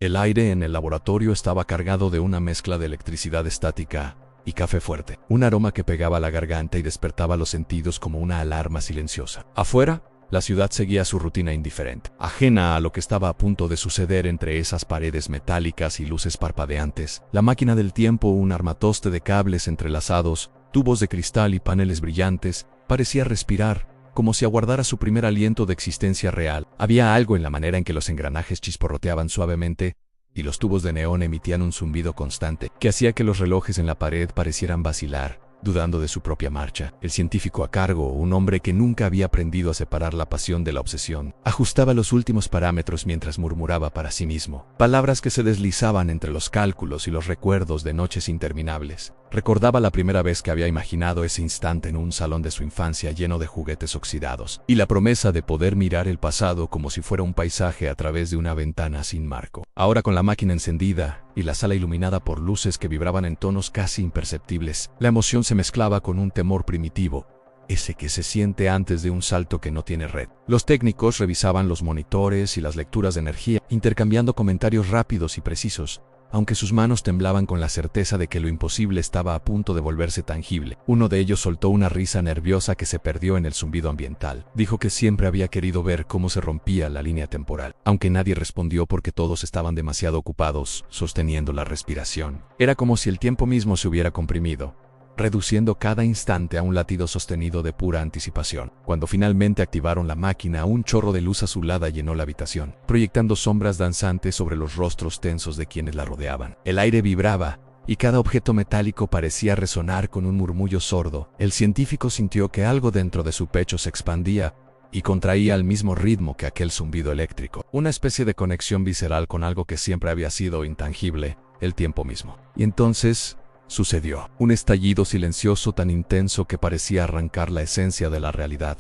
El aire en el laboratorio estaba cargado de una mezcla de electricidad estática y café fuerte, un aroma que pegaba a la garganta y despertaba los sentidos como una alarma silenciosa. Afuera, la ciudad seguía su rutina indiferente, ajena a lo que estaba a punto de suceder entre esas paredes metálicas y luces parpadeantes. La máquina del tiempo, un armatoste de cables entrelazados, tubos de cristal y paneles brillantes, parecía respirar, como si aguardara su primer aliento de existencia real. Había algo en la manera en que los engranajes chisporroteaban suavemente y los tubos de neón emitían un zumbido constante que hacía que los relojes en la pared parecieran vacilar, dudando de su propia marcha. El científico a cargo, un hombre que nunca había aprendido a separar la pasión de la obsesión, ajustaba los últimos parámetros mientras murmuraba para sí mismo, palabras que se deslizaban entre los cálculos y los recuerdos de noches interminables. Recordaba la primera vez que había imaginado ese instante en un salón de su infancia lleno de juguetes oxidados, y la promesa de poder mirar el pasado como si fuera un paisaje a través de una ventana sin marco. Ahora, con la máquina encendida y la sala iluminada por luces que vibraban en tonos casi imperceptibles, la emoción se mezclaba con un temor primitivo, ese que se siente antes de un salto que no tiene red. Los técnicos revisaban los monitores y las lecturas de energía, intercambiando comentarios rápidos y precisos, aunque sus manos temblaban con la certeza de que lo imposible estaba a punto de volverse tangible. Uno de ellos soltó una risa nerviosa que se perdió en el zumbido ambiental. Dijo que siempre había querido ver cómo se rompía la línea temporal, aunque nadie respondió porque todos estaban demasiado ocupados sosteniendo la respiración. Era como si el tiempo mismo se hubiera comprimido, reduciendo cada instante a un latido sostenido de pura anticipación. Cuando finalmente activaron la máquina, un chorro de luz azulada llenó la habitación, proyectando sombras danzantes sobre los rostros tensos de quienes la rodeaban. El aire vibraba, y cada objeto metálico parecía resonar con un murmullo sordo. El científico sintió que algo dentro de su pecho se expandía y contraía al mismo ritmo que aquel zumbido eléctrico, una especie de conexión visceral con algo que siempre había sido intangible, el tiempo mismo. Y entonces sucedió un estallido silencioso tan intenso que parecía arrancar la esencia de la realidad,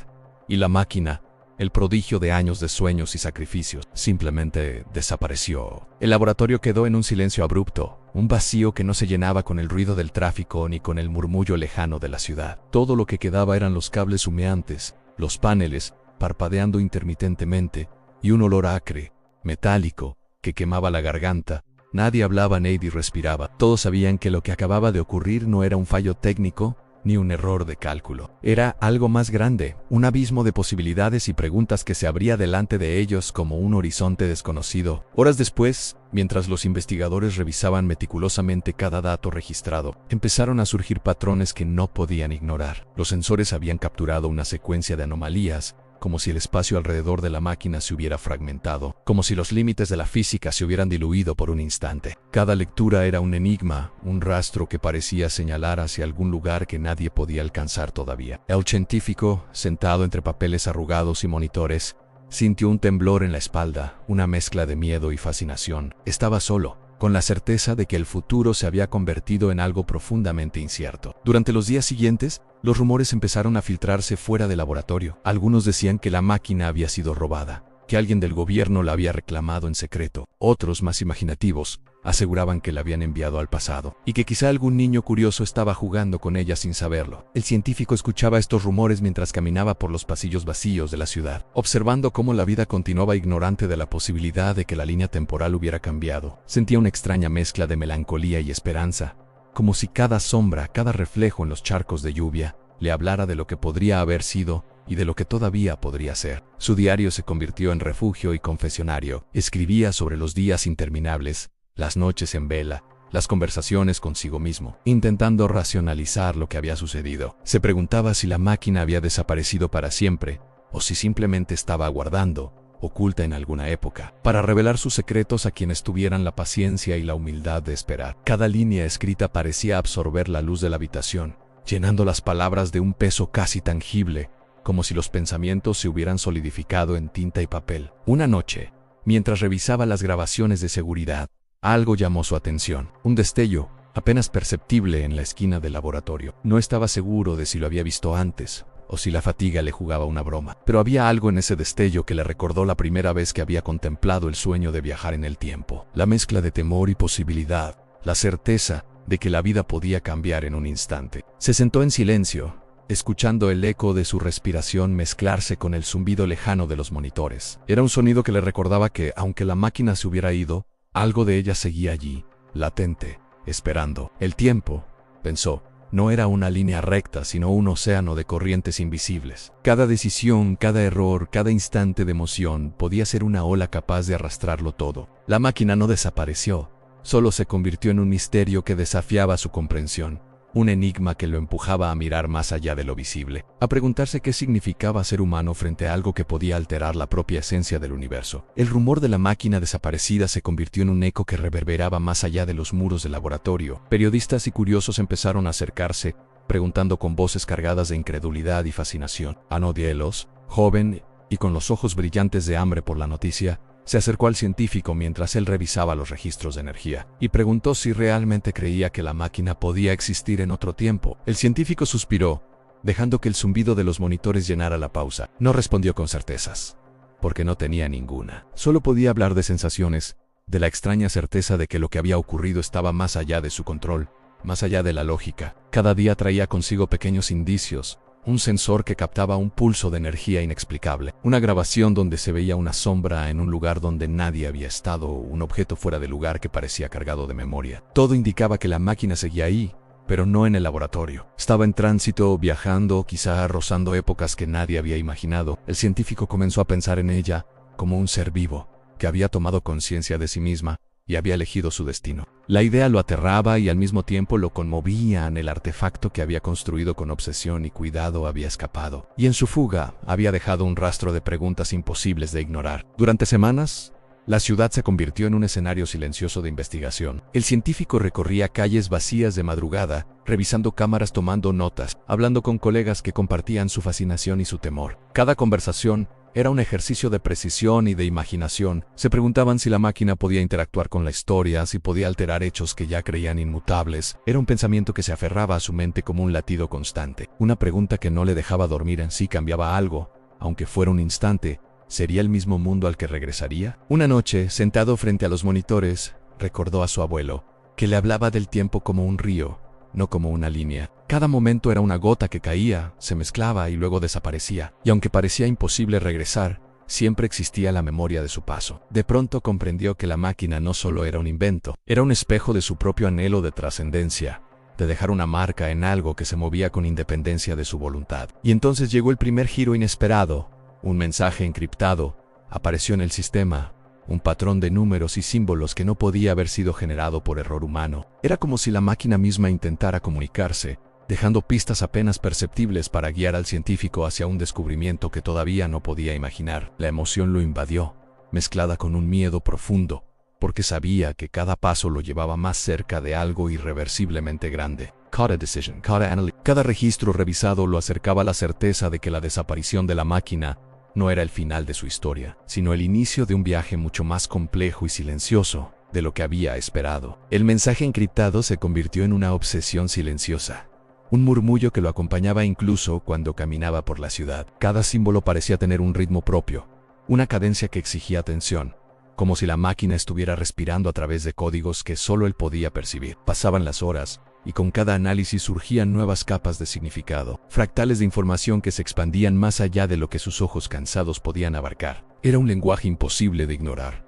y la máquina, el prodigio de años de sueños y sacrificios, simplemente desapareció. El laboratorio quedó en un silencio abrupto, un vacío que no se llenaba con el ruido del tráfico ni con el murmullo lejano de la ciudad. Todo lo que quedaba eran los cables humeantes, los paneles, parpadeando intermitentemente, y un olor acre, metálico, que quemaba la garganta. Nadie hablaba, nadie respiraba. Todos sabían que lo que acababa de ocurrir no era un fallo técnico, ni un error de cálculo. Era algo más grande, un abismo de posibilidades y preguntas que se abría delante de ellos como un horizonte desconocido. Horas después, mientras los investigadores revisaban meticulosamente cada dato registrado, empezaron a surgir patrones que no podían ignorar. Los sensores habían capturado una secuencia de anomalías, como si el espacio alrededor de la máquina se hubiera fragmentado, como si los límites de la física se hubieran diluido por un instante. Cada lectura era un enigma, un rastro que parecía señalar hacia algún lugar que nadie podía alcanzar todavía. El científico, sentado entre papeles arrugados y monitores, sintió un temblor en la espalda, una mezcla de miedo y fascinación. Estaba solo, con la certeza de que el futuro se había convertido en algo profundamente incierto. Durante los días siguientes, los rumores empezaron a filtrarse fuera del laboratorio. Algunos decían que la máquina había sido robada, que alguien del gobierno la había reclamado en secreto. Otros, más imaginativos, aseguraban que la habían enviado al pasado, y que quizá algún niño curioso estaba jugando con ella sin saberlo. El científico escuchaba estos rumores mientras caminaba por los pasillos vacíos de la ciudad, observando cómo la vida continuaba ignorante de la posibilidad de que la línea temporal hubiera cambiado. Sentía una extraña mezcla de melancolía y esperanza, como si cada sombra, cada reflejo en los charcos de lluvia, le hablara de lo que podría haber sido y de lo que todavía podría ser. Su diario se convirtió en refugio y confesionario. Escribía sobre los días interminables, las noches en vela, las conversaciones consigo mismo, intentando racionalizar lo que había sucedido. Se preguntaba si la máquina había desaparecido para siempre, o si simplemente estaba aguardando, oculta en alguna época, para revelar sus secretos a quienes tuvieran la paciencia y la humildad de esperar. Cada línea escrita parecía absorber la luz de la habitación, llenando las palabras de un peso casi tangible, como si los pensamientos se hubieran solidificado en tinta y papel. Una noche, mientras revisaba las grabaciones de seguridad, algo llamó su atención. Un destello, apenas perceptible en la esquina del laboratorio. No estaba seguro de si lo había visto antes, o si la fatiga le jugaba una broma. Pero había algo en ese destello que le recordó la primera vez que había contemplado el sueño de viajar en el tiempo. La mezcla de temor y posibilidad, la certeza de que la vida podía cambiar en un instante. Se sentó en silencio, escuchando el eco de su respiración mezclarse con el zumbido lejano de los monitores. Era un sonido que le recordaba que, aunque la máquina se hubiera ido, Algo de ella seguía allí, latente, esperando. El tiempo, pensó, no era una línea recta, sino un océano de corrientes invisibles. Cada decisión, cada error, cada instante de emoción podía ser una ola capaz de arrastrarlo todo. La máquina no desapareció, solo se convirtió en un misterio que desafiaba su comprensión. Un enigma que lo empujaba a mirar más allá de lo visible, a preguntarse qué significaba ser humano frente a algo que podía alterar la propia esencia del universo. El rumor de la máquina desaparecida se convirtió en un eco que reverberaba más allá de los muros del laboratorio. Periodistas y curiosos empezaron a acercarse, preguntando con voces cargadas de incredulidad y fascinación. Anodielos, joven y con los ojos brillantes de hambre por la noticia, se acercó al científico mientras él revisaba los registros de energía y preguntó si realmente creía que la máquina podía existir en otro tiempo. El científico suspiró, dejando que el zumbido de los monitores llenara la pausa. No respondió con certezas, porque no tenía ninguna. Solo podía hablar de sensaciones, de la extraña certeza de que lo que había ocurrido estaba más allá de su control, más allá de la lógica. Cada día traía consigo pequeños indicios. Un sensor que captaba un pulso de energía inexplicable, una grabación donde se veía una sombra en un lugar donde nadie había estado, un objeto fuera de lugar que parecía cargado de memoria. Todo indicaba que la máquina seguía ahí, pero no en el laboratorio. Estaba en tránsito, viajando, quizá rozando épocas que nadie había imaginado. El científico comenzó a pensar en ella como un ser vivo, que había tomado conciencia de sí misma y había elegido su destino. La idea lo aterraba y al mismo tiempo lo conmovía. El artefacto que había construido con obsesión y cuidado había escapado, y en su fuga había dejado un rastro de preguntas imposibles de ignorar. Durante semanas, la ciudad se convirtió en un escenario silencioso de investigación. El científico recorría calles vacías de madrugada, revisando cámaras, tomando notas, hablando con colegas que compartían su fascinación y su temor. Cada conversación era un ejercicio de precisión y de imaginación. Se preguntaban si la máquina podía interactuar con la historia, si podía alterar hechos que ya creían inmutables. Era un pensamiento que se aferraba a su mente como un latido constante. Una pregunta que no le dejaba dormir en sí. ¿Cambiaba algo? Aunque fuera un instante, ¿sería el mismo mundo al que regresaría? Una noche, sentado frente a los monitores, recordó a su abuelo, que le hablaba del tiempo como un río, no como una línea. Cada momento era una gota que caía, se mezclaba y luego desaparecía. Y aunque parecía imposible regresar, siempre existía la memoria de su paso. De pronto comprendió que la máquina no solo era un invento, era un espejo de su propio anhelo de trascendencia, de dejar una marca en algo que se movía con independencia de su voluntad. Y entonces llegó el primer giro inesperado. Un mensaje encriptado apareció en el sistema. Un patrón de números y símbolos que no podía haber sido generado por error humano. Era como si la máquina misma intentara comunicarse, dejando pistas apenas perceptibles para guiar al científico hacia un descubrimiento que todavía no podía imaginar. La emoción lo invadió, mezclada con un miedo profundo, porque sabía que cada paso lo llevaba más cerca de algo irreversiblemente grande. Cada registro revisado lo acercaba a la certeza de que la desaparición de la máquina no era el final de su historia, sino el inicio de un viaje mucho más complejo y silencioso de lo que había esperado. El mensaje encriptado se convirtió en una obsesión silenciosa, un murmullo que lo acompañaba incluso cuando caminaba por la ciudad. Cada símbolo parecía tener un ritmo propio, una cadencia que exigía atención, como si la máquina estuviera respirando a través de códigos que solo él podía percibir. Pasaban las horas, y con cada análisis surgían nuevas capas de significado, fractales de información que se expandían más allá de lo que sus ojos cansados podían abarcar. Era un lenguaje imposible de ignorar,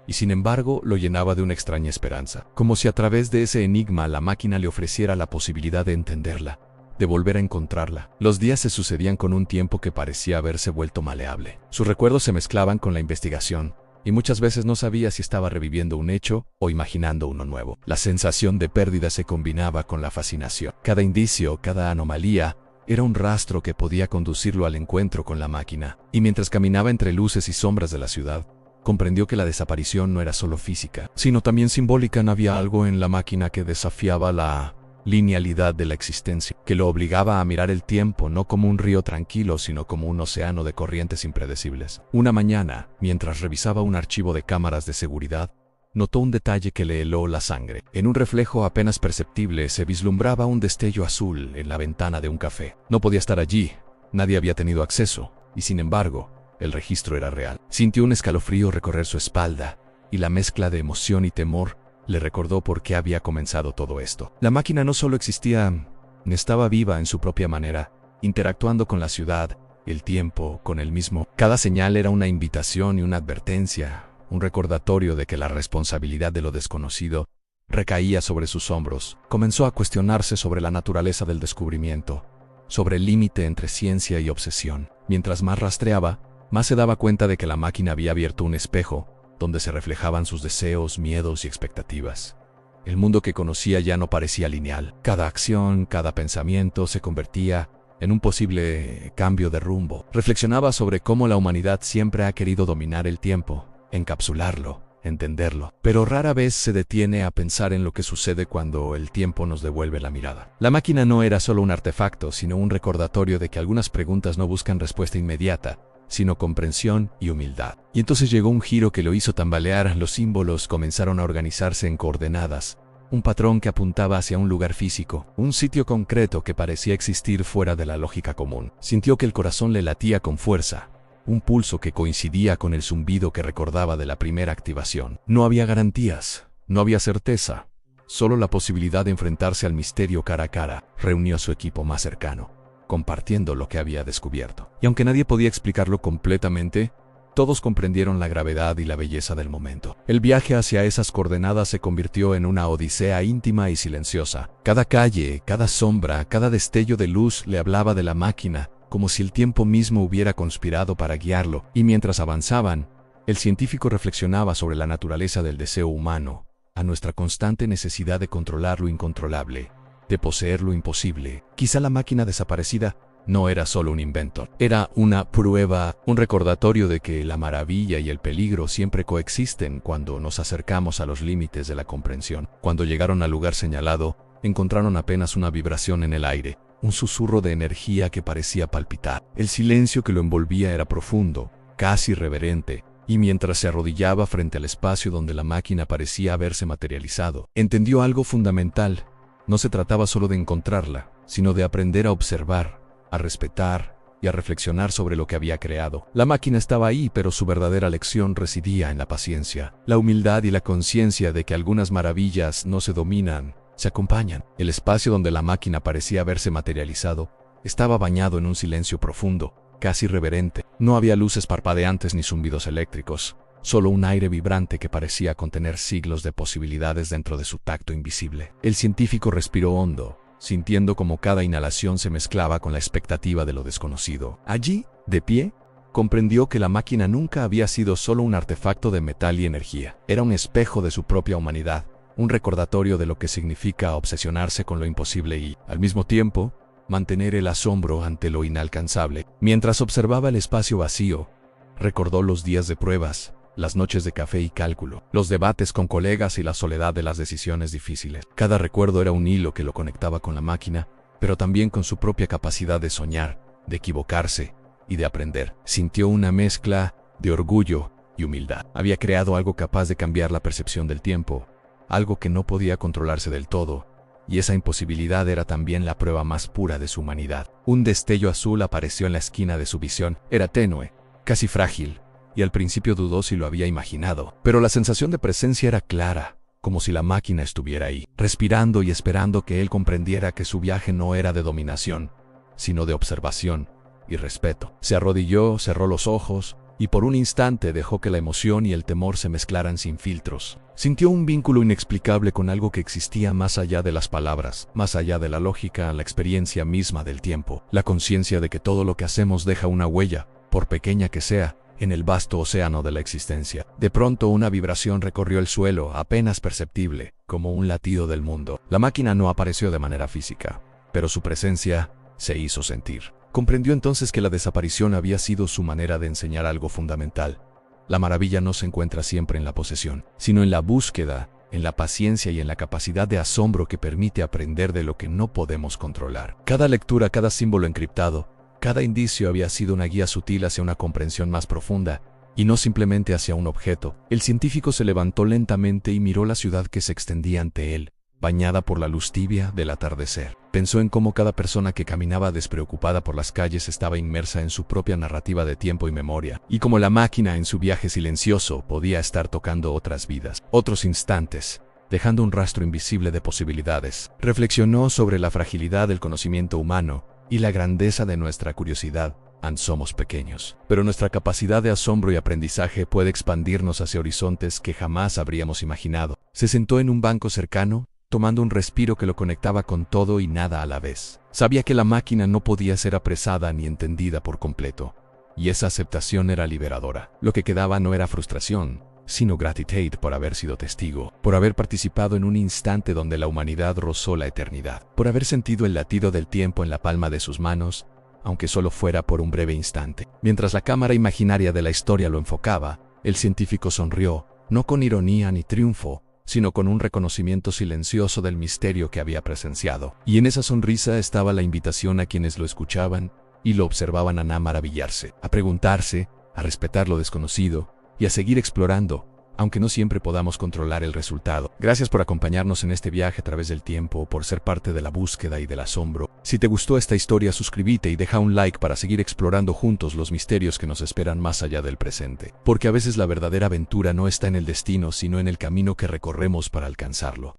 y sin embargo lo llenaba de una extraña esperanza, como si a través de ese enigma la máquina le ofreciera la posibilidad de entenderla, de volver a encontrarla. Los días se sucedían con un tiempo que parecía haberse vuelto maleable. Sus recuerdos se mezclaban con la investigación, y muchas veces no sabía si estaba reviviendo un hecho o imaginando uno nuevo. La sensación de pérdida se combinaba con la fascinación. Cada indicio, cada anomalía, era un rastro que podía conducirlo al encuentro con la máquina. Y mientras caminaba entre luces y sombras de la ciudad, comprendió que la desaparición no era solo física, sino también simbólica. Había algo en la máquina que desafiaba la linealidad de la existencia, que lo obligaba a mirar el tiempo no como un río tranquilo, sino como un océano de corrientes impredecibles. Una mañana, mientras revisaba un archivo de cámaras de seguridad, notó un detalle que le heló la sangre. En un reflejo apenas perceptible se vislumbraba un destello azul en la ventana de un café. No podía estar allí, nadie había tenido acceso, y sin embargo, el registro era real. Sintió un escalofrío recorrer su espalda, y la mezcla de emoción y temor le recordó por qué había comenzado todo esto. La máquina no solo existía, estaba viva en su propia manera, interactuando con la ciudad, el tiempo, con él mismo. Cada señal era una invitación y una advertencia, un recordatorio de que la responsabilidad de lo desconocido recaía sobre sus hombros. Comenzó a cuestionarse sobre la naturaleza del descubrimiento, sobre el límite entre ciencia y obsesión. Mientras más rastreaba, más se daba cuenta de que la máquina había abierto un espejo donde se reflejaban sus deseos, miedos y expectativas. El mundo que conocía ya no parecía lineal. Cada acción, cada pensamiento se convertía en un posible cambio de rumbo. Reflexionaba sobre cómo la humanidad siempre ha querido dominar el tiempo, encapsularlo, entenderlo, pero rara vez se detiene a pensar en lo que sucede cuando el tiempo nos devuelve la mirada. La máquina no era solo un artefacto, sino un recordatorio de que algunas preguntas no buscan respuesta inmediata, sino comprensión y humildad. Y entonces llegó un giro que lo hizo tambalear. Los símbolos comenzaron a organizarse en coordenadas, un patrón que apuntaba hacia un lugar físico, un sitio concreto que parecía existir fuera de la lógica común. Sintió que el corazón le latía con fuerza, un pulso que coincidía con el zumbido que recordaba de la primera activación. No había garantías, no había certeza, solo la posibilidad de enfrentarse al misterio cara a cara. Reunió a su equipo más cercano, compartiendo lo que había descubierto. Y aunque nadie podía explicarlo completamente, todos comprendieron la gravedad y la belleza del momento. El viaje hacia esas coordenadas se convirtió en una odisea íntima y silenciosa. Cada calle, cada sombra, cada destello de luz le hablaba de la máquina, como si el tiempo mismo hubiera conspirado para guiarlo. Y mientras avanzaban, el científico reflexionaba sobre la naturaleza del deseo humano, a nuestra constante necesidad de controlar lo incontrolable, de poseer lo imposible. Quizá la máquina desaparecida no era solo un invento, era una prueba, un recordatorio de que la maravilla y el peligro siempre coexisten cuando nos acercamos a los límites de la comprensión. Cuando llegaron al lugar señalado, encontraron apenas una vibración en el aire, un susurro de energía que parecía palpitar. El silencio que lo envolvía era profundo, casi reverente, y mientras se arrodillaba frente al espacio donde la máquina parecía haberse materializado, entendió algo fundamental. No se trataba solo de encontrarla, sino de aprender a observar, a respetar y a reflexionar sobre lo que había creado. La máquina estaba ahí, pero su verdadera lección residía en la paciencia, la humildad y la conciencia de que algunas maravillas no se dominan, se acompañan. El espacio donde la máquina parecía haberse materializado estaba bañado en un silencio profundo, casi reverente. No había luces parpadeantes ni zumbidos eléctricos, solo un aire vibrante que parecía contener siglos de posibilidades dentro de su tacto invisible. El científico respiró hondo, sintiendo como cada inhalación se mezclaba con la expectativa de lo desconocido. Allí, de pie, comprendió que la máquina nunca había sido solo un artefacto de metal y energía. Era un espejo de su propia humanidad, un recordatorio de lo que significa obsesionarse con lo imposible y, al mismo tiempo, mantener el asombro ante lo inalcanzable. Mientras observaba el espacio vacío, recordó los días de pruebas, las noches de café y cálculo, los debates con colegas y la soledad de las decisiones difíciles. Cada recuerdo era un hilo que lo conectaba con la máquina, pero también con su propia capacidad de soñar, de equivocarse y de aprender. Sintió una mezcla de orgullo y humildad. Había creado algo capaz de cambiar la percepción del tiempo, algo que no podía controlarse del todo, y esa imposibilidad era también la prueba más pura de su humanidad. Un destello azul apareció en la esquina de su visión. Era tenue, casi frágil, y al principio dudó si lo había imaginado, pero la sensación de presencia era clara, como si la máquina estuviera ahí, respirando y esperando que él comprendiera que su viaje no era de dominación, sino de observación y respeto. Se arrodilló, cerró los ojos, y por un instante dejó que la emoción y el temor se mezclaran sin filtros. Sintió un vínculo inexplicable con algo que existía más allá de las palabras, más allá de la lógica, la experiencia misma del tiempo, la conciencia de que todo lo que hacemos deja una huella, por pequeña que sea, en el vasto océano de la existencia. De pronto una vibración recorrió el suelo, apenas perceptible, como un latido del mundo. La máquina no apareció de manera física, pero su presencia se hizo sentir. Comprendió entonces que la desaparición había sido su manera de enseñar algo fundamental. La maravilla no se encuentra siempre en la posesión, sino en la búsqueda, en la paciencia y en la capacidad de asombro que permite aprender de lo que no podemos controlar. Cada lectura, cada símbolo encriptado, cada indicio había sido una guía sutil hacia una comprensión más profunda, y no simplemente hacia un objeto. El científico se levantó lentamente y miró la ciudad que se extendía ante él, bañada por la luz tibia del atardecer. Pensó en cómo cada persona que caminaba despreocupada por las calles estaba inmersa en su propia narrativa de tiempo y memoria, y cómo la máquina en su viaje silencioso podía estar tocando otras vidas, otros instantes, dejando un rastro invisible de posibilidades. Reflexionó sobre la fragilidad del conocimiento humano y la grandeza de nuestra curiosidad Somos pequeños, pero nuestra capacidad de asombro y aprendizaje puede expandirnos hacia horizontes que jamás habríamos imaginado. Se sentó en un banco cercano, tomando un respiro que lo conectaba con todo y nada a la vez. Sabía que la máquina no podía ser apresada ni entendida por completo, y esa aceptación era liberadora. Lo que quedaba no era frustración, sino gratitud por haber sido testigo, por haber participado en un instante donde la humanidad rozó la eternidad, por haber sentido el latido del tiempo en la palma de sus manos, aunque solo fuera por un breve instante. Mientras la cámara imaginaria de la historia lo enfocaba, el científico sonrió, no con ironía ni triunfo, sino con un reconocimiento silencioso del misterio que había presenciado. Y en esa sonrisa estaba la invitación a quienes lo escuchaban y lo observaban a maravillarse, a preguntarse, a respetar lo desconocido y a seguir explorando, aunque no siempre podamos controlar el resultado. Gracias por acompañarnos en este viaje a través del tiempo, por ser parte de la búsqueda y del asombro. Si te gustó esta historia, suscríbete y deja un like para seguir explorando juntos los misterios que nos esperan más allá del presente. Porque a veces la verdadera aventura no está en el destino, sino en el camino que recorremos para alcanzarlo.